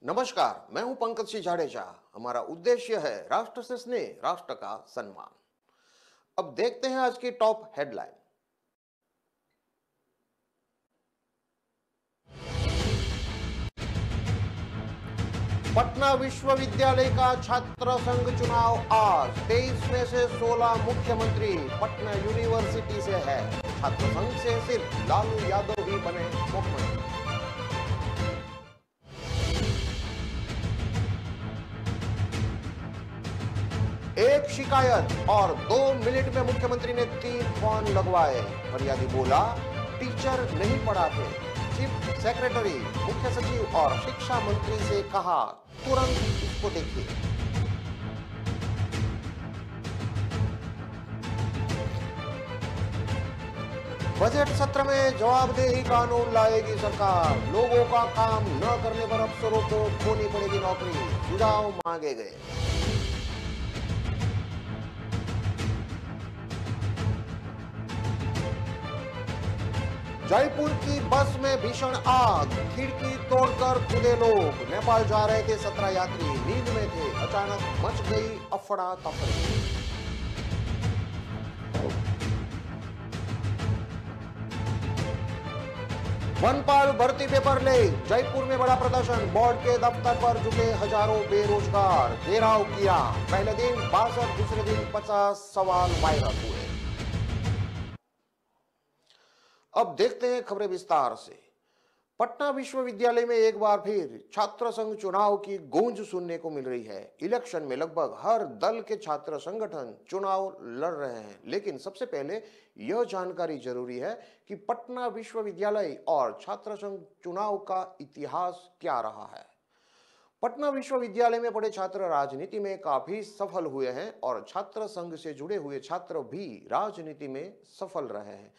नमस्कार, मैं हूं पंकज सिंह जाडेजा। हमारा उद्देश्य है राष्ट्र से स्नेह, राष्ट्र का सम्मान। अब देखते हैं आज की टॉप हेडलाइन। पटना विश्वविद्यालय का छात्र संघ चुनाव आज 23 में से 16 मुख्यमंत्री पटना यूनिवर्सिटी से है। छात्र संघ से सिर्फ लालू यादव ही बने मुख्यमंत्री। एक शिकायत और 2 मिनट में मुख्यमंत्री ने 3 फोन लगवाए। फरियादी बोला टीचर नहीं पढ़ाते। चीफ सेक्रेटरी, मुख्य सचिव और शिक्षा मंत्री से कहा तुरंत इसको देखिए। बजट सत्र में जवाबदेही कानून लाएगी सरकार। लोगों का काम न करने पर अफसरों को खोनी पड़ेगी नौकरी। सुझाव मांगे गए। जयपुर की बस में भीषण आग, खिड़की तोड़कर कूदे लोग। नेपाल जा रहे थे 17 यात्री, नींद में थे, अचानक मच गई अफड़ा तफड़ी। वनपाल भर्ती पेपर लीक, जयपुर में बड़ा प्रदर्शन। बोर्ड के दफ्तर पर जुटे हजारों बेरोजगार, घेराव किया। पहले दिन 62, दूसरे दिन 50 सवाल वायरल हुए। अब देखते हैं खबरें विस्तार से। पटना विश्वविद्यालय में एक बार फिर छात्र संघ चुनाव की गूंज सुनने को मिल रही है। इलेक्शन में लगभग हर दल के छात्र संगठन चुनाव लड़ रहे हैं, लेकिन सबसे पहले यह जानकारी जरूरी है कि पटना विश्वविद्यालय और छात्र संघ चुनाव का इतिहास क्या रहा है। पटना विश्वविद्यालय में पढ़े छात्र राजनीति में काफी सफल हुए हैं और छात्र संघ से जुड़े हुए छात्र भी राजनीति में सफल रहे हैं।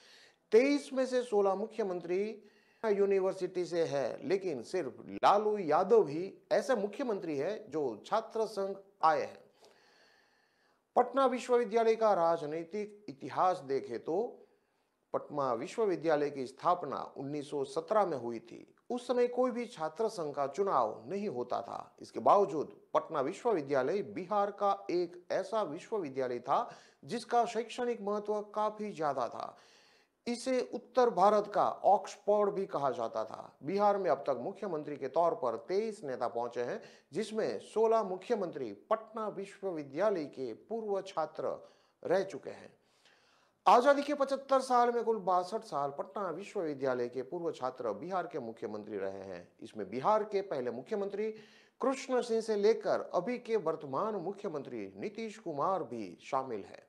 23 में से 16 मुख्यमंत्री यूनिवर्सिटी से है, लेकिन सिर्फ लालू यादव ही ऐसे मुख्यमंत्री है जो छात्र संघ आए हैं। पटना विश्वविद्यालय का राजनीतिक इतिहास देखें तो पटना विश्वविद्यालय की स्थापना 1917 में हुई थी। उस समय कोई भी छात्र संघ का चुनाव नहीं होता था। इसके बावजूद पटना विश्वविद्यालय बिहार का एक ऐसा विश्वविद्यालय था जिसका शैक्षणिक महत्व काफी ज्यादा था। इसे उत्तर भारत का ऑक्सफोर्ड भी कहा जाता था। बिहार में अब तक मुख्यमंत्री के तौर पर 23 नेता पहुंचे हैं, जिसमें 16 मुख्यमंत्री पटना विश्वविद्यालय के पूर्व छात्र रह चुके हैं। आजादी के 75 साल में कुल 62 साल पटना विश्वविद्यालय के पूर्व छात्र बिहार के मुख्यमंत्री रहे हैं। इसमें बिहार के पहले मुख्यमंत्री कृष्ण सिंह से लेकर अभी के वर्तमान मुख्यमंत्री नीतीश कुमार भी शामिल है।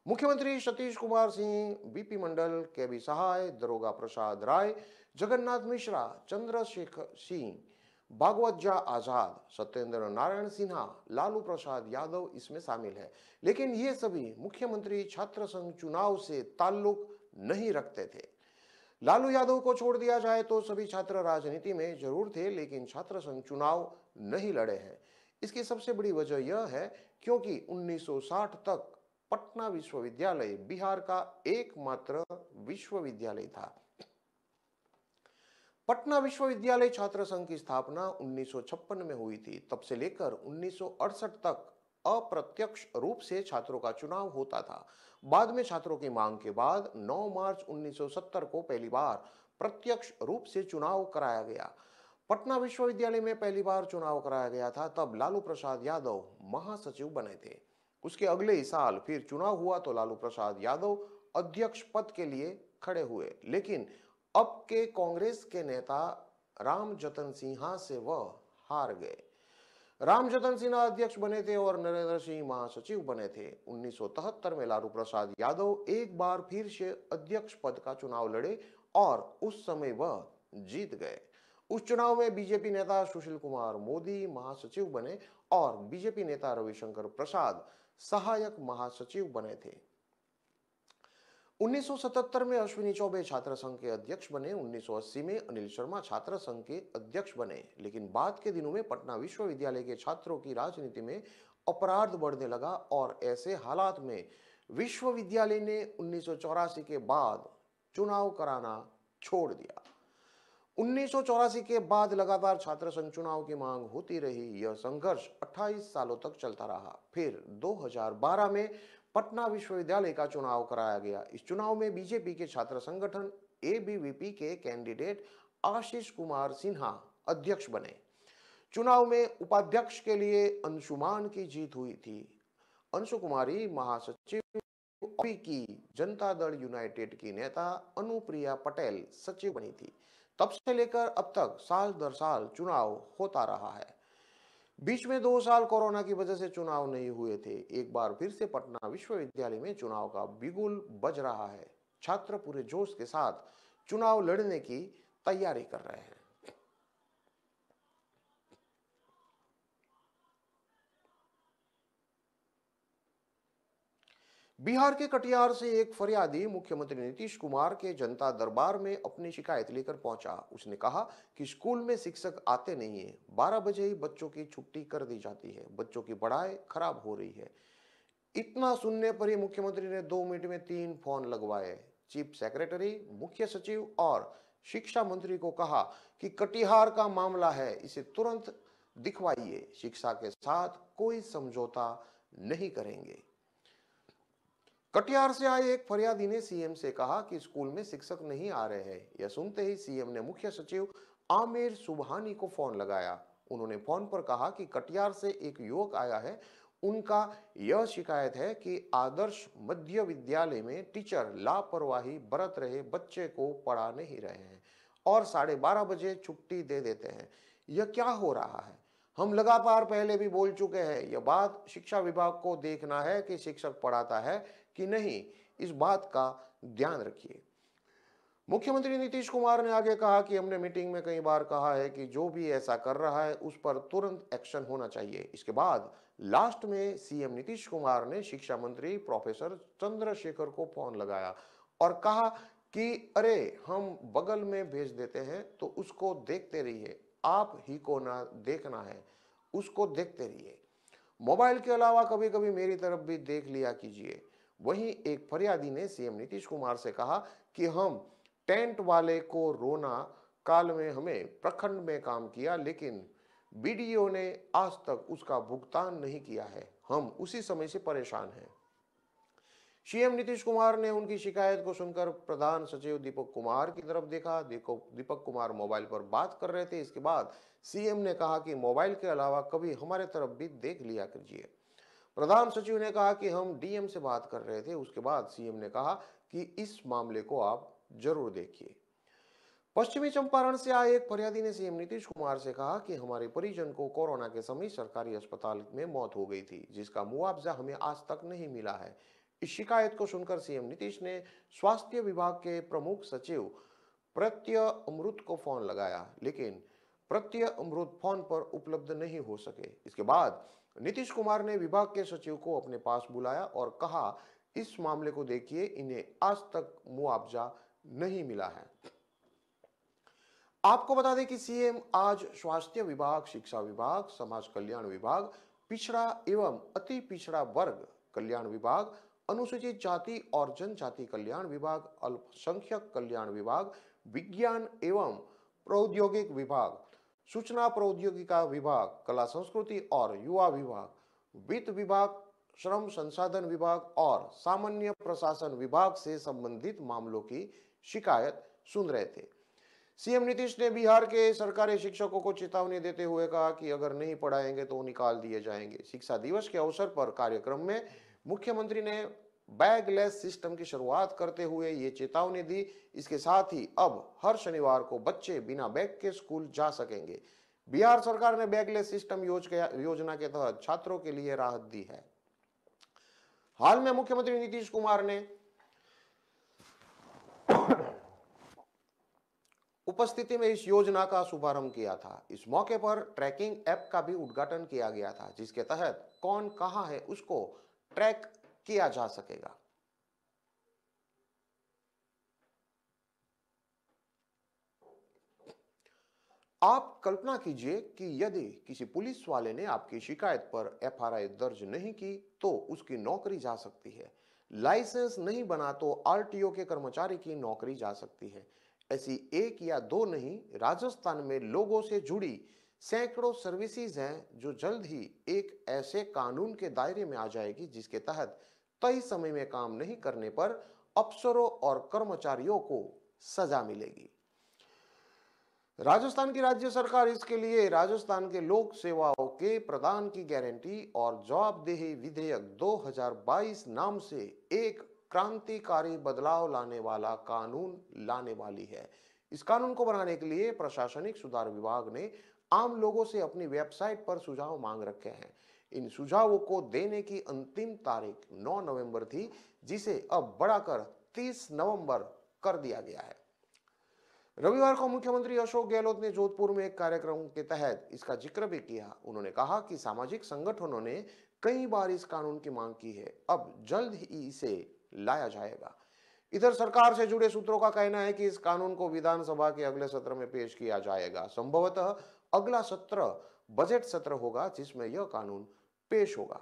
मुख्यमंत्री सतीश कुमार सिंह, बीपी मंडल, केबी सहाय, दरोगा प्रसाद राय, जगन्नाथ मिश्रा, चंद्रशेखर सिंह, भागवतजा आजाद, सत्येंद्र नारायण सिन्हा, लालू प्रसाद यादव इसमें शामिल है। लेकिन ये सभी मुख्यमंत्री छात्र संघ चुनाव से ताल्लुक नहीं रखते थे। लालू यादव को छोड़ दिया जाए तो सभी छात्र राजनीति में जरूर थे, लेकिन छात्र संघ चुनाव नहीं लड़े हैं। इसकी सबसे बड़ी वजह यह है क्योंकि 1960 तक पटना विश्वविद्यालय बिहार का एकमात्र विश्वविद्यालय था। पटना विश्वविद्यालय छात्र संघ की स्थापना 1956 में हुई थी। तब से लेकर 1968 तक अप्रत्यक्ष रूप से छात्रों का चुनाव होता था। बाद में छात्रों की मांग के बाद 9 मार्च 1970 को पहली बार प्रत्यक्ष रूप से चुनाव कराया गया। पटना विश्वविद्यालय में पहली बार चुनाव कराया गया था, तब लालू प्रसाद यादव महासचिव बने थे। उसके अगले ही साल फिर चुनाव हुआ तो लालू प्रसाद यादव अध्यक्ष पद के लिए खड़े हुए, लेकिन अब के कांग्रेस के नेता रामजतन सिन्हा से वह हार गए। रामजतन सिन्हा अध्यक्ष बने थे और नरेंद्र सिंह महासचिव बने थे। 1973 में लालू प्रसाद यादव एक बार फिर से अध्यक्ष पद का चुनाव लड़े और उस समय वह जीत गए। उस चुनाव में बीजेपी नेता सुशील कुमार मोदी महासचिव बने और बीजेपी नेता रविशंकर प्रसाद सहायक महासचिव बने थे। 1977 में अश्विनी चौबे छात्र संघ के अध्यक्ष बने। 1980 में अनिल शर्मा छात्र संघ के अध्यक्ष बने, लेकिन बाद के दिनों में पटना विश्वविद्यालय के छात्रों की राजनीति में अपराध बढ़ने लगा और ऐसे हालात में विश्वविद्यालय ने 1984 के बाद चुनाव कराना छोड़ दिया। 1984 के बाद लगातार छात्र संघ चुनाव की मांग होती रही। यह संघर्ष 28 सालों तक चलता रहा। फिर 2012 में पटना विश्वविद्यालय का चुनाव कराया गया। इस चुनाव में बीजेपी के छात्र संगठन एबीवीपी के कैंडिडेट आशीष कुमार सिन्हा अध्यक्ष बने। चुनाव में उपाध्यक्ष के लिए अंशुमान की जीत हुई थी। अंशु कुमारी महासचिव की जनता दल यूनाइटेड की नेता अनुप्रिया पटेल सचिव बनी थी। तब से लेकर अब तक साल दर साल चुनाव होता रहा है। बीच में 2 साल कोरोना की वजह से चुनाव नहीं हुए थे। एक बार फिर से पटना विश्वविद्यालय में चुनाव का बिगुल बज रहा है। छात्र पूरे जोश के साथ चुनाव लड़ने की तैयारी कर रहे हैं। बिहार के कटिहार से एक फरियादी मुख्यमंत्री नीतीश कुमार के जनता दरबार में अपनी शिकायत लेकर पहुंचा। उसने कहा कि स्कूल में शिक्षक आते नहीं है, 12 बजे ही बच्चों की छुट्टी कर दी जाती है, बच्चों की पढ़ाई खराब हो रही है। इतना सुनने पर ही मुख्यमंत्री ने 2 मिनट में 3 फोन लगवाए। चीफ सेक्रेटरी, मुख्य सचिव और शिक्षा मंत्री को कहा कि कटिहार का मामला है, इसे तुरंत दिखवाइए। शिक्षा के साथ कोई समझौता नहीं करेंगे। कटिहार से आए एक फरियादी ने सीएम से कहा कि स्कूल में शिक्षक नहीं आ रहे हैं। यह सुनते ही सीएम ने मुख्य सचिव आमिर सुबहानी को फोन लगाया। उन्होंने फोन पर कहा कि कटिहार से एक युवक आया है। उनका यह शिकायत है कि आदर्श मध्य विद्यालय में टीचर लापरवाही बरत रहे, बच्चे को पढ़ा नहीं रहे हैं और 12:30 बजे छुट्टी दे देते हैं। यह क्या हो रहा है? हम लगातार पहले भी बोल चुके हैं। यह बात शिक्षा विभाग को देखना है कि शिक्षक पढ़ाता है कि नहीं, इस बात का ध्यान रखिए। मुख्यमंत्री नीतीश कुमार ने आगे कहा कि हमने मीटिंग में कई बार कहा है कि जो भी ऐसा कर रहा है उस पर तुरंत एक्शन होना चाहिए। इसके बाद लास्ट में सीएम नीतीश कुमार ने शिक्षा मंत्री प्रोफेसर चंद्रशेखर को फोन लगाया और कहा कि अरे, हम बगल में भेज देते हैं तो उसको देखते रहिए, आप ही को ना देखना है, उसको देखते रहिए। मोबाइल के अलावा कभी कभी मेरी तरफ भी देख लिया कीजिए। वहीं एक फरियादी ने सीएम नीतीश कुमार से कहा कि हम टेंट वाले को रोना काल में हमें प्रखंड में काम किया, लेकिन बीडीओ ने आज तक उसका भुगतान नहीं किया है। हम उसी समय से परेशान हैं। सीएम नीतीश कुमार ने उनकी शिकायत को सुनकर प्रधान सचिव दीपक कुमार की तरफ देखा। दीपक कुमार मोबाइल पर बात कर रहे थे। इसके बाद सीएम ने कहा कि मोबाइल के अलावा कभी हमारे तरफ भी देख लिया कीजिए। प्रधान सचिव ने कहा कि हम डीएम से बात कर रहे थे। उसके बाद सीएम ने कहा कि इस मामले को आप जरूर देखिए। पश्चिमी चंपारण से आए एक फरियादी ने सीएम नीतीश कुमार से कहा कि हमारे परिजन को कोरोना के समय सरकारी अस्पताल में मौत हो गई थी, जिसका मुआवजा हमें आज तक नहीं मिला है। इस शिकायत को सुनकर सीएम नीतीश ने स्वास्थ्य विभाग के प्रमुख सचिव प्रत्यय अमृत को फोन लगाया, लेकिन प्रत्यय अमृत फोन पर उपलब्ध नहीं हो सके। इसके बाद नीतीश कुमार ने विभाग के सचिव को अपने पास बुलाया और कहा, इस मामले को देखिए, इन्हें आज तक मुआवजा नहीं मिला है। आपको बता दें कि सीएम आज स्वास्थ्य विभाग, शिक्षा विभाग, समाज कल्याण विभाग, पिछड़ा एवं अति पिछड़ा वर्ग कल्याण विभाग, अनुसूचित जाति और जनजाति कल्याण विभाग, अल्पसंख्यक कल्याण विभाग, विज्ञान एवं प्रौद्योगिक विभाग, सूचना प्रौद्योगिकी विभाग, कला संस्कृति और युवा विभाग, वित्त विभाग, श्रम संसाधन विभाग और सामान्य प्रशासन विभाग से संबंधित मामलों की शिकायत सुन रहे थे। सीएम नीतीश ने बिहार के सरकारी शिक्षकों को चेतावनी देते हुए कहा कि अगर नहीं पढ़ाएंगे तो निकाल दिए जाएंगे। शिक्षा दिवस के अवसर पर कार्यक्रम में मुख्यमंत्री ने बैगलेस सिस्टम की शुरुआत करते हुए ये चेतावनी दी। इसके साथ ही अब हर शनिवार को बच्चे बिना बैग के स्कूल जा सकेंगे। बिहार सरकार ने बैगलेस सिस्टम योजना के तहत छात्रों के लिए राहत दी है। हाल में मुख्यमंत्री नीतीश कुमार ने उपस्थिति में इस योजना का शुभारंभ किया था। इस मौके पर ट्रैकिंग ऐप का भी उद्घाटन किया गया था, जिसके तहत कौन कहां है उसको ट्रैक किया जा सकेगा। आप कल्पना कीजिए कि यदि किसी पुलिस वाले ने आपकी शिकायत पर एफआईआर दर्ज नहीं की तो उसकी नौकरी जा सकती है। लाइसेंस नहीं बना तो आरटीओ के कर्मचारी की नौकरी जा सकती है। ऐसी एक या दो नहीं, राजस्थान में लोगों से जुड़ी सैकड़ों सर्विसेज हैं जो जल्द ही एक ऐसे कानून के दायरे में आ जाएगी जिसके तहत तय समय में काम नहीं करने पर अफसरों और कर्मचारियों को सजा मिलेगी। राजस्थान की राज्य सरकार इसके लिए राजस्थान के लोक सेवाओं के प्रदान की गारंटी और जवाबदेही विधेयक 2022 नाम से एक क्रांतिकारी बदलाव लाने वाला कानून लाने वाली है। इस कानून को बनाने के लिए प्रशासनिक सुधार विभाग ने आम लोगों से अपनी वेबसाइट पर सुझाव मांग रखे हैं। इन सुझावों को देने की अंतिम तारीख 9 नवंबर थी, जिसे अब बढ़ाकर 30 नवंबर कर दिया गया है। रविवार को मुख्यमंत्री अशोक गहलोत ने जोधपुर में एक कार्यक्रम के तहत इसका जिक्र भी किया। उन्होंने कहा कि सामाजिक संगठनों ने कई बार इस कानून की मांग की है, अब जल्द ही इसे लाया जाएगा। इधर सरकार से जुड़े सूत्रों का कहना है कि इस कानून को विधानसभा के अगले सत्र में पेश किया जाएगा। संभवतः अगला सत्र बजट सत्र होगा जिसमें यह कानून पेश होगा।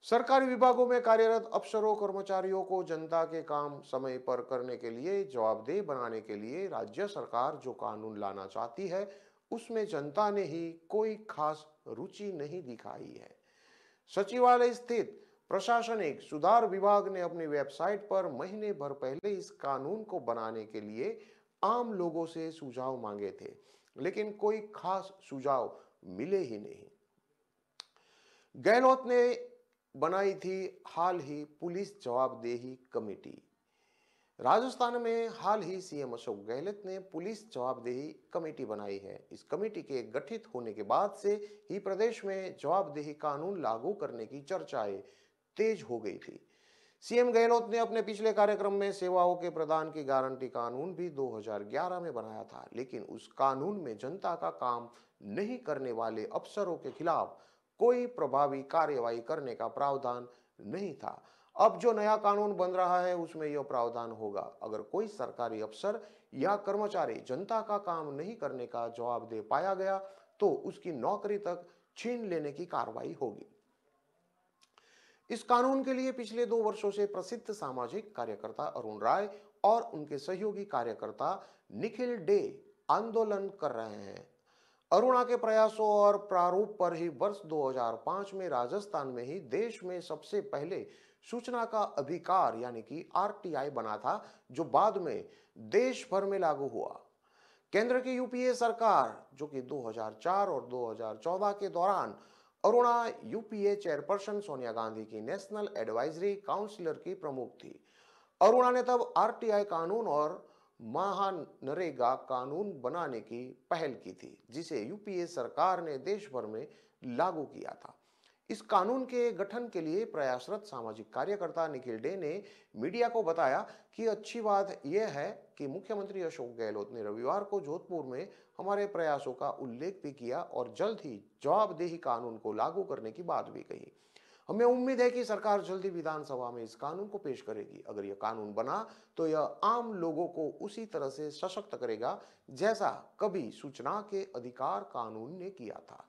सरकारी विभागों में कार्यरत अफसरों कर्मचारियों को जनता के काम समय पर करने के लिए जवाबदेह बनाने के लिए राज्य सरकार जो कानून लाना चाहती है, उसमें जनता ने ही कोई खास रुचि नहीं दिखाई है। सचिवालय स्थित प्रशासनिक सुधार विभाग ने अपनी वेबसाइट पर महीने भर पहले इस कानून को बनाने के लिए आम लोगों से सुझाव मांगे थे, लेकिन कोई खास सुझाव मिले ही नहीं। गहलोत ने बनाई थी हाल ही पुलिस जवाबदेही कमेटी। राजस्थान में हाल ही सीएम अशोक गहलोत ने पुलिस जवाबदेही कमेटी बनाई है। इस कमेटी के गठित होने के बाद से ही प्रदेश में जवाबदेही कानून लागू करने की चर्चाएं तेज हो गई थी। सीएम गहलोत ने अपने पिछले कार्यक्रम में सेवाओं के प्रदान की गारंटी कानून भी 2011 में बनाया था, लेकिन उस कानून में जनता का काम नहीं करने वाले अफसरों के खिलाफ कोई प्रभावी कार्यवाही करने का प्रावधान नहीं था। अब जो नया कानून बन रहा है उसमें यह प्रावधान होगा। अगर कोई सरकारी अफसर या कर्मचारी जनता का काम नहीं करने का जवाब दे पाया गया तो उसकी नौकरी तक छीन लेने की कार्रवाई होगी। इस कानून के लिए पिछले 2 वर्षों से प्रसिद्ध सामाजिक कार्यकर्ता अरुण राय और उनके सहयोगी कार्यकर्ता निखिल डे आंदोलन कर रहे हैं। अरुणा के प्रयासों और प्रारूप पर ही वर्ष 2005 में राजस्थान में ही देश में सबसे पहले सूचना का अधिकार यानी कि आरटीआई बना था, जो बाद में देश भर में लागू हुआ। केंद्र की यूपीए सरकार, जो कि 2004 और 2014 के दौरान अरुणा यूपीए चेयरपर्सन सोनिया गांधी की नेशनल एडवाइजरी काउंसिलर की प्रमुख थी। अरुणा ने तब आरटीआई कानून और महानरेगा कानून बनाने की पहल की थी, जिसे यूपीए सरकार ने देश भर में लागू किया था। इस कानून के गठन के लिए प्रयासरत सामाजिक कार्यकर्ता निखिल डे ने मीडिया को बताया कि अच्छी बात यह है कि मुख्यमंत्री अशोक गहलोत ने रविवार को जोधपुर में हमारे प्रयासों का उल्लेख भी किया और जल्द ही जवाबदेही कानून को लागू करने की बात भी कही। हमें उम्मीद है कि सरकार जल्दी विधानसभा में इस कानून को पेश करेगी। अगर यह कानून बना तो यह आम लोगों को उसी तरह से सशक्त करेगा जैसा कभी सूचना के अधिकार कानून ने किया था।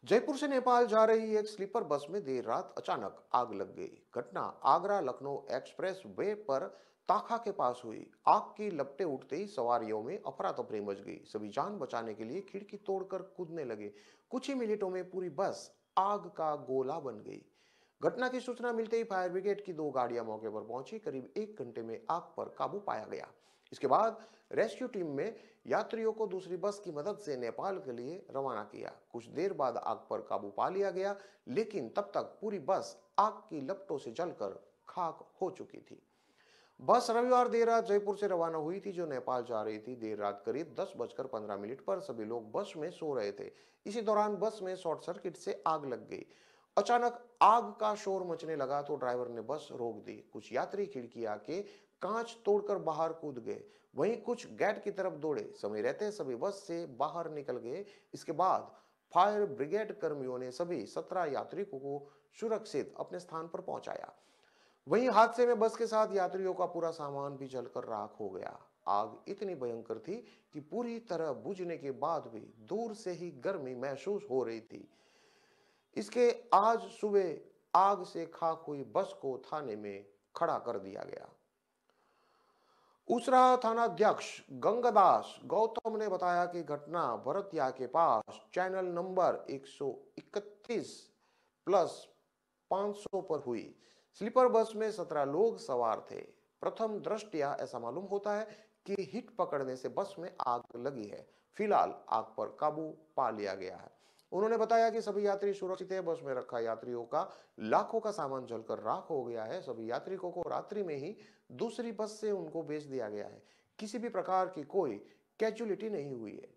जयपुर से नेपाल जा रही एक स्लीपर बस में देर रात अचानक आग लग गई। घटना आगरा लखनऊ एक्सप्रेस वे पर ताखा के पास हुई। आग की लपटें उठते ही सवारियों में अफरा तफरी मच गई। सभी जान बचाने के लिए खिड़की तोड़कर कूदने लगे। कुछ ही मिनटों में पूरी बस आग का गोला बन गई। घटना की सूचना मिलते ही फायर ब्रिगेड की 2 गाड़ियां मौके पर पहुंची। करीब 1 घंटे में आग पर काबू पाया गया। इसके बाद रेस्क्यू टीम में यात्रियों को दूसरी बस की मदद से नेपाल के लिए रवाना किया। कुछ देर बाद आग पर काबू पा लिया गया, लेकिन तब तक पूरी बस आग की लपटों से जलकर खाक हो चुकी थी। बस रविवार देर रात जयपुर से रवाना हुई थी, जो नेपाल जा रही थी। देर रात करीब 10:15 पर सभी लोग बस में सो रहे थे। इसी दौरान बस में शॉर्ट सर्किट से आग लग गई। अचानक आग का शोर मचने लगा तो ड्राइवर ने बस रोक दी। कुछ यात्री खिड़कियां के कांच तोड़कर बाहर कूद गए, वहीं कुछ गेट की तरफ दौड़े। समय रहते सभी बस से बाहर निकल गए। इसके बाद फायर ब्रिगेड कर्मियों ने सभी 17 यात्रियों को सुरक्षित अपने स्थान पर पहुंचाया। वहीं हादसे में बस के साथ यात्रियों का पूरा सामान भी जलकर राख हो गया। आग इतनी भयंकर थी कि पूरी तरह बुझने के बाद भी दूर से ही गर्मी महसूस हो रही थी। इसके आज सुबह आग से खाक हुई बस को थाने में खड़ा कर दिया गया। उसरा थानाध्यक्ष गंगादास गौतम ने बताया कि घटना भरतिया के पास चैनल नंबर 131 प्लस 500 पर हुई। स्लीपर बस में 17 लोग सवार थे। प्रथम दृष्टया ऐसा मालूम होता है कि हिट पकड़ने से बस में आग लगी है। फिलहाल आग पर काबू पा लिया गया है। उन्होंने बताया कि सभी यात्री सुरक्षित है। बस में रखा यात्रियों का लाखों का सामान जलकर राख हो गया है। सभी यात्रियों को रात्रि में ही दूसरी बस से उनको भेज दिया गया है। किसी भी प्रकार की कोई कैजुअलिटी नहीं हुई है।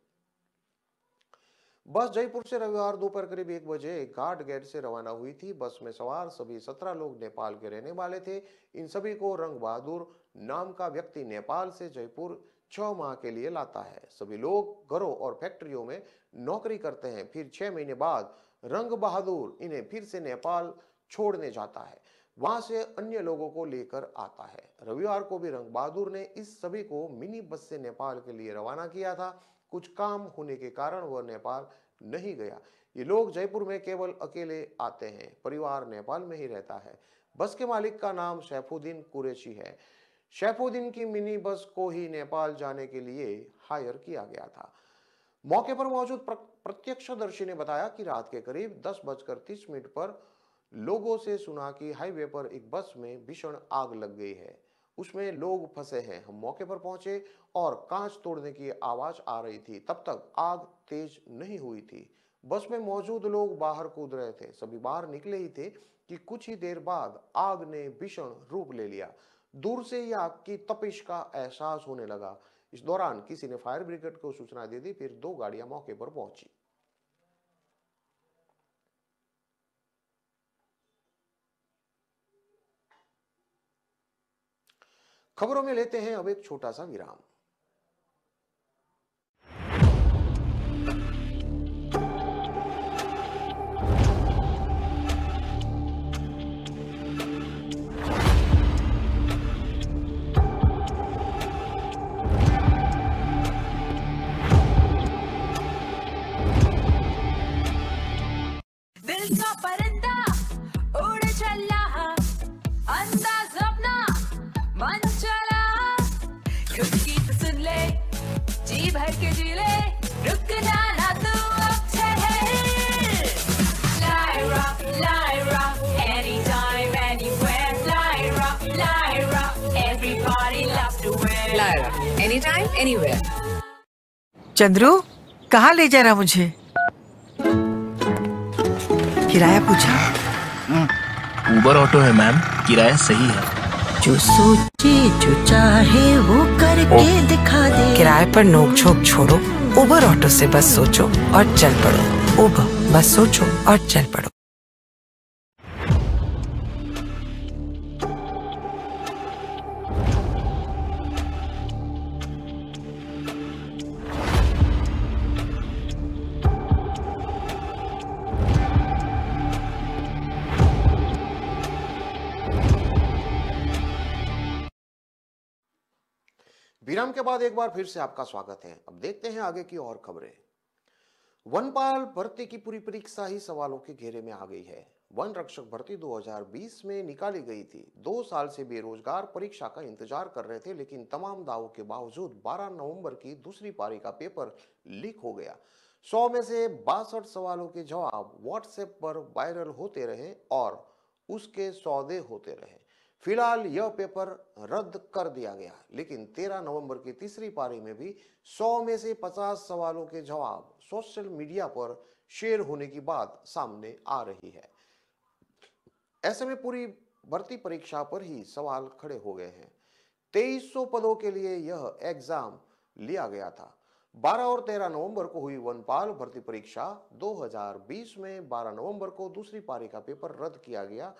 बस जयपुर से रविवार दोपहर करीब 1 बजे घाट गेट से रवाना हुई थी। बस में सवार सभी 17 लोग नेपाल के रहने वाले थे। इन सभी को रंग बहादुर नाम का व्यक्ति नेपाल से जयपुर 6 माह के लिए लाता है। सभी लोग घरों और फैक्ट्रियों में नौकरी करते हैं। फिर 6 महीने बाद रंग बहादुर इन्हें फिर से नेपाल छोड़ने जाता है। वहां से अन्य लोगों को लेकर आता है। रविवार को भी रंग बहादुर ने इस सभी को मिनी बस से नेपाल के लिए रवाना किया था। कुछ काम होने के कारण वह नेपाल नहीं गया। ये लोग जयपुर में केवल अकेले आते हैं। परिवार नेपाल में ही रहता है। बस के मालिक का नाम सैफुद्दीन कुरैशी है। सैफुद्दीन की मिनी बस को ही नेपाल जाने के लिए हायर किया गया था। मौके पर मौजूद प्रत्यक्षदर्शी ने बताया कि रात के करीब 10:30 पर लोगों से सुना कि हाईवे पर एक बस में भीषण आग लग गई है। उसमें लोग फंसे हैं। हम मौके पर पहुंचे और कांच तोड़ने की आवाज आ रही थी। तब तक आग तेज नहीं हुई थी। बस में मौजूद लोग बाहर कूद रहे थे। सभी बाहर निकले ही थे कि कुछ ही देर बाद आग ने भीषण रूप ले लिया। दूर से ही आग की तपिश का एहसास होने लगा। इस दौरान किसी ने फायर ब्रिगेड को सूचना दे दी। फिर 2 गाड़ियां मौके पर पहुंची। खबरों में लेते हैं अब एक छोटा सा विराम। दिल का परिंदा उड़ चला, अंदाज अपना मन चला, खुद की तो सुन ले, जी भर के जी ले, रुकना ना तू अब ठहर। Lyra, anytime, anywhere. Lyra, everybody loves to wear. Lyra, anytime, anywhere. Chandru, कहाँ ले जा रहा मुझे? किराया पूछा? उबर ऑटो है मैम, किराया सही है। जो सोचे जो चाहे वो करके दिखा दे। किराए पर नोक झोंक छोड़ो, उबर ऑटो से बस सोचो और चल पड़ो। उबर, बस सोचो और चल पड़ो। विराम के बाद एक बार फिर से आपका स्वागत है। अब देखते हैं आगे की और खबरें। वनपाल भर्ती की पूरी परीक्षा ही सवालों के घेरे में आ गई है। वन रक्षक भर्ती 2020 में निकाली गई थी। 2 साल से बेरोजगार परीक्षा का इंतजार कर रहे थे, लेकिन तमाम दावों के बावजूद 12 नवंबर की दूसरी पारी का पेपर लीक हो गया। 100 में से 62 सवालों के जवाब व्हाट्सएप पर वायरल होते रहे और उसके सौदे होते रहे। फिलहाल यह पेपर रद्द कर दिया गया, लेकिन 13 नवंबर की तीसरी पारी में भी 100 में से 50 सवालों के जवाब सोशल मीडिया पर शेयर होने की बात सामने आ रही है। ऐसे में पूरी भर्ती परीक्षा पर ही सवाल खड़े हो गए हैं। 2300 पदों के लिए यह एग्जाम लिया गया था। 12 और 13 नवंबर को हुई वनपाल भर्ती परीक्षा 2020 में 12 नवंबर को दूसरी पारी का पेपर रद्द किया गया।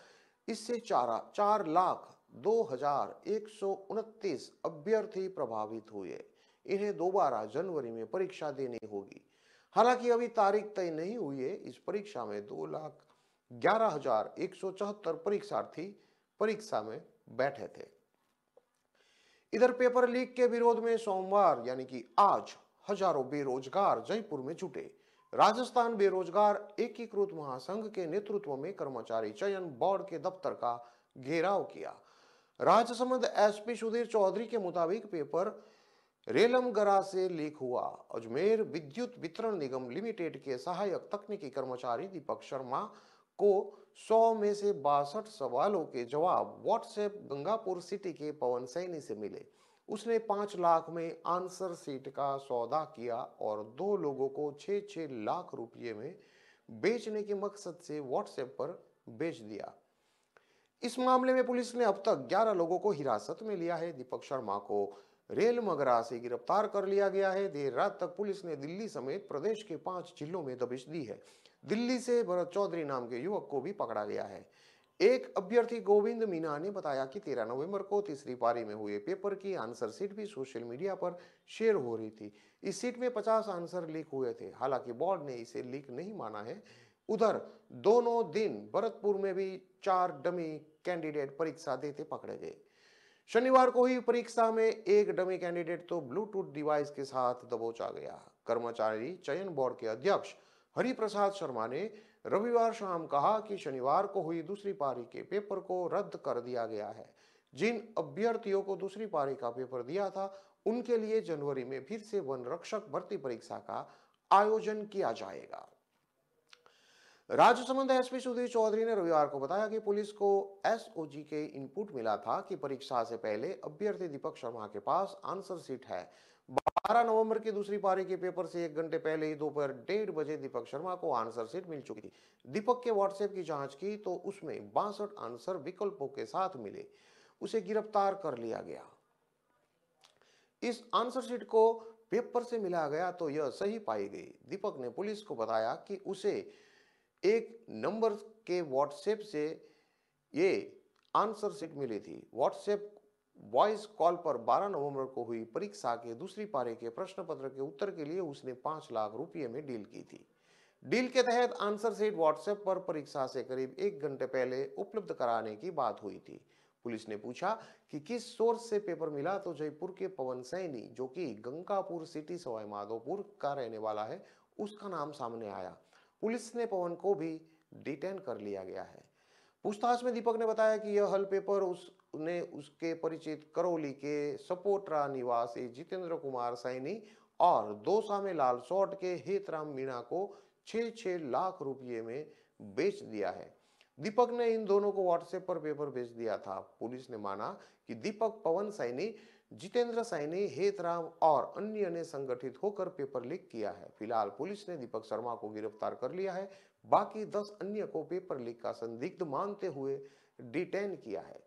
इससे 4,02,129 अभ्यर्थी प्रभावित हुए। इन्हें दोबारा जनवरी में परीक्षा देनी होगी। हालांकि अभी तारीख तय नहीं हुई है। इस परीक्षा में 2,11,174 परीक्षार्थी परीक्षा में बैठे थे। इधर पेपर लीक के विरोध में सोमवार यानी कि आज हजारों बेरोजगार जयपुर में जुटे। राजस्थान बेरोजगार एकीकृत महासंघ के नेतृत्व में कर्मचारी चयन बोर्ड के दफ्तर का घेराव किया। राजसमंद एसपी सुधीर चौधरी के मुताबिक पेपर रेलमगरा से लीक हुआ। अजमेर विद्युत वितरण निगम लिमिटेड के सहायक तकनीकी कर्मचारी दीपक शर्मा को 100 में से 62 सवालों के जवाब व्हाट्सएप गंगापुर सिटी के पवन सैनी से मिले। उसने 5 लाख में आंसर सीट का सौदा किया और 2 लोगों को 6-6 लाख रुपये में बेचने के मकसद से व्हाट्सएप पर बेच दिया। इस मामले में पुलिस ने अब तक 11 लोगों को हिरासत में लिया है। दीपक शर्मा को रेलमगरा से गिरफ्तार कर लिया गया है। देर रात तक पुलिस ने दिल्ली समेत प्रदेश के 5 जिलों में दबिश दी है। दिल्ली से भरत चौधरी नाम के युवक को भी पकड़ा गया है। एक अभ्यर्थी गोविंद मीना ने बताया कि 13 नवंबर को तीसरी पारी में हुए पेपर की आंसर शीट भी सोशल मीडिया पर शेयर हो रही थी। इस सीट में 50 आंसर लीक हुए थे। हालांकि बोर्ड ने इसे लीक नहीं माना है। उधर दोनों दिन भरतपुर में भी 4 डमी कैंडिडेट परीक्षा देते पकड़े गए। शनिवार को हुई परीक्षा में एक डमी कैंडिडेट तो ब्लूटूथ डिवाइस के साथ दबोचा गया। कर्मचारी चयन बोर्ड के अध्यक्ष हरिप्रसाद शर्मा ने रविवार शाम कहा कि शनिवार को हुई दूसरी पारी के पेपर को रद्द कर दिया गया है। जिन अभ्यर्थियों को दूसरी पारी का पेपर दिया था उनके लिए जनवरी में फिर से वन रक्षक भर्ती परीक्षा का आयोजन किया जाएगा। राजसमंद एसपी सुधीर चौधरी ने रविवार को बताया कि पुलिस को एसओजी के इनपुट मिला था कि परीक्षा से पहले अभ्यर्थी दीपक शर्मा के पास आंसर शीट है। 12 नवंबर की दूसरी पारी के पेपर से 1 घंटे पहले ही दोपहर 1:30 बजे दीपक शर्मा को आंसर शीट मिल चुकी थी। दीपक के व्हाट्सएप की जांच की तो उसमें 62 आंसर विकल्पों के साथ मिले। उसे गिरफ्तार कर लिया गया। इस आंसर शीट को पेपर से मिला गया तो यह सही पाई गई। दीपक ने पुलिस को बताया कि उसे एक नंबर के व्हाट्सएप से ये आंसर शीट मिली थी। व्हाट्सएप वॉइस कॉल पर 12 नवंबर को हुई परीक्षा के दूसरी पारी के प्रश्न पत्र के उत्तर के लिए उसने 5 लाख रुपये में डील की थी। डील के तहत आंसर शीट व्हाट्सएप पर परीक्षा से करीब 1 घंटे पहले उपलब्ध कराने की बात हुई थी। पुलिस ने पूछा कि किस सोर्स से पेपर मिला तो जयपुर के पवन सैनी, जो कि गंगापुर सिटी सवाई माधोपुर का रहने वाला है, उसका नाम सामने आया। पुलिस ने पवन को भी डिटेन कर लिया गया है। पूछताछ में दीपक ने बताया कि यह हल पेपर उसने उसके परिचित करौली के सपोट्रा निवासी जितेंद्र कुमार सैनी और दौसा में लालसोट के हेतराम मीणा को 6-6 लाख रुपये में बेच दिया है। दीपक ने इन दोनों को व्हाट्सएप पर पेपर भेज दिया था। पुलिस ने माना कि दीपक, पवन सैनी, जितेंद्र सैनी, हेतराम और अन्य ने संगठित होकर पेपर लीक किया है। फिलहाल पुलिस ने दीपक शर्मा को गिरफ्तार कर लिया है। बाकी 10 अन्य को पेपर लीक का संदिग्ध मानते हुए डिटेन किया है।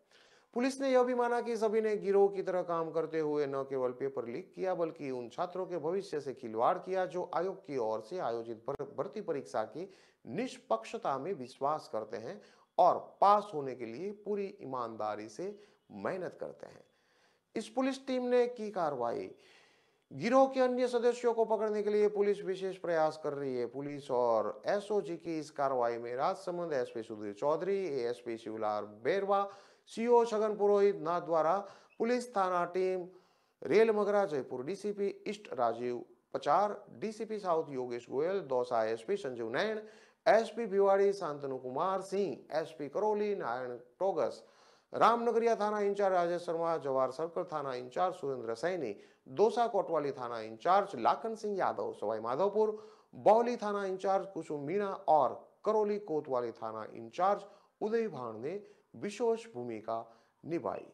पुलिस ने यह भी माना कि सभी ने गिरोह की तरह काम करते हुए न केवल पेपर लीक किया बल्कि उन छात्रों के भविष्य से खिलवाड़ किया जो आयोग की ओर से आयोजित भर्ती परीक्षा की निष्पक्षता में विश्वास करते हैं और पास होने के लिए पूरी ईमानदारी से मेहनत करते हैं। इस पुलिस टीम ने की कार्रवाई। गिरोह के अन्य सदस्यों को पकड़ने के लिए पुलिस विशेष प्रयास कर रही है। पुलिस और एसओजी की इस कार्रवाई में Rajsamand SP Sudhir Chaudhary, ASP Shivlal Berwa, CO Chhagan Purohit Nathdwara, police थाना team Railmagra Jaipur, DCP east Rajeev Pachar, DCP south Yogesh Goyal, Dausa SP Sanjeev Nain, SP Bhiwadi Shantanu Kumar Singh, SP Karauli Narayan Togas, Ramnagariya थाना इंचार्ज राजेश शर्मा, जवाहर सर्कल थाना इंचार्ज सुरेंद्र सैनी, दौसा कोतवाली थाना इंचार्ज लाखन सिंह यादव, सवाई माधोपुर बौली थाना इंचार्ज कुसुम मीणा और करौली कोतवाली थाना इंचार्ज उदय भाण ने विशेष भूमिका निभाई।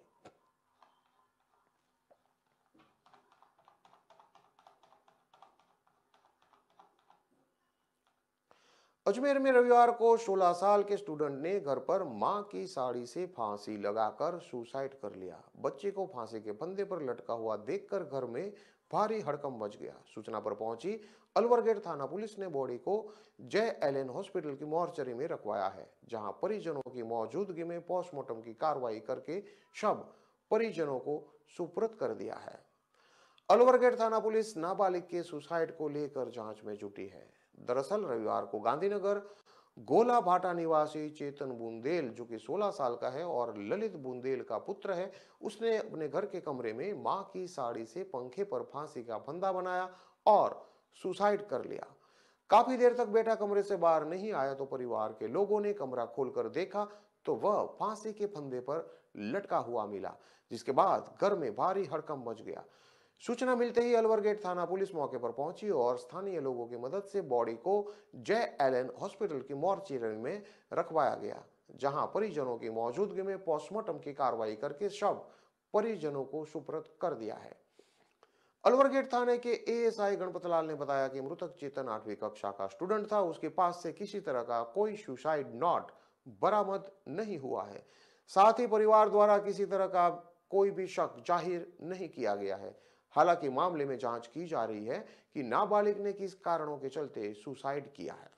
अजमेर में रविवार को 16 साल के स्टूडेंट ने घर पर मां की साड़ी से फांसी लगाकर सुसाइड कर लिया। बच्चे को फांसी के फंदे पर लटका हुआ देखकर घर में भारी हड़कंप मच गया। सूचना पर पहुंची अलवर गेट थाना पुलिस ने बॉडी को जय एलएन हॉस्पिटल की मॉर्चरी में रखवाया है, जहां परिजनों की मौजूदगी में पोस्टमार्टम की कार्रवाई करके शव परिजनों को सुपुर्द कर दिया है। अलवर गेट थाना पुलिस नाबालिग के सुसाइड को लेकर जांच में जुटी है। दरअसल रविवार को गांधीनगर गोला भाटा निवासी चेतन बुंदेल, जो कि 16 साल का है और ललित बुंदेल का पुत्र है, उसने अपने घर के कमरे में मां की साड़ी से पंखे पर फांसी का फंदा बनाया और सुसाइड कर लिया। काफी देर तक बेटा कमरे से बाहर नहीं आया तो परिवार के लोगों ने कमरा खोलकर देखा तो वह फांसी के फंदे पर लटका हुआ मिला, जिसके बाद घर में भारी हड़कंप मच गया। सूचना मिलते ही अलवर गेट थाना पुलिस मौके पर पहुंची और स्थानीय लोगों की मदद से बॉडी को जय एलन हॉस्पिटल की मॉर्चरी में रखवाया गया, जहां परिजनों की मौजूदगी में पोस्टमार्टम की कार्रवाई करके शव परिजनों को सुपुर्द कर दिया है। अलवर गेट थाने के एएसआई गणपतलाल ने बताया कि मृतक चेतन 8वीं कक्षा का स्टूडेंट था। उसके पास से किसी तरह का कोई सुसाइड नोट बरामद नहीं हुआ है। साथ ही परिवार द्वारा किसी तरह का कोई भी शक जाहिर नहीं किया गया है। हालांकि मामले में जांच की जा रही है कि नाबालिग ने किस कारणों के चलते सुसाइड किया है।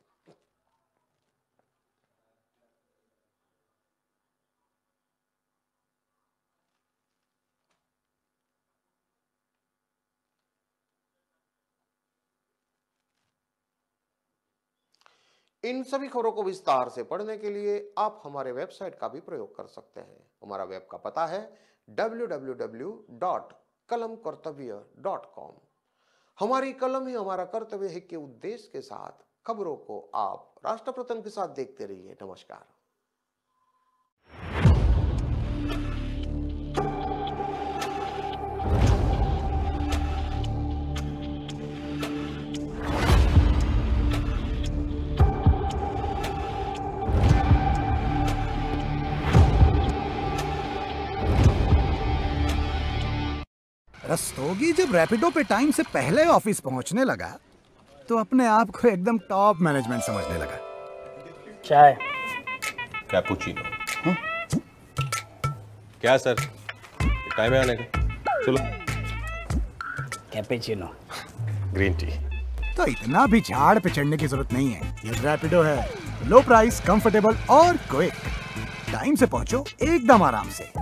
इन सभी खबरों को विस्तार से पढ़ने के लिए आप हमारे वेबसाइट का भी प्रयोग कर सकते हैं। हमारा वेब का पता है www.kalamkartavya.com। हमारी कलम ही हमारा कर्तव्य है के उद्देश्य के साथ खबरों को आप राष्ट्रप्रथम के साथ देखते रहिए। नमस्कार। रस्तोगी जब रैपिडो पे टाइम से पहले ऑफिस पहुंचने लगा तो अपने आप को एकदम टॉप मैनेजमेंट समझने लगा। चाय कैपुचिनो। क्या सर, टाइम है आने का? चलो। कैपेचिनो। Green tea. तो इतना भी झाड़ पे चढ़ने की जरूरत नहीं है। ये रैपिडो है, लो प्राइस, कंफर्टेबल और क्विक। टाइम से पहुंचो एकदम आराम से।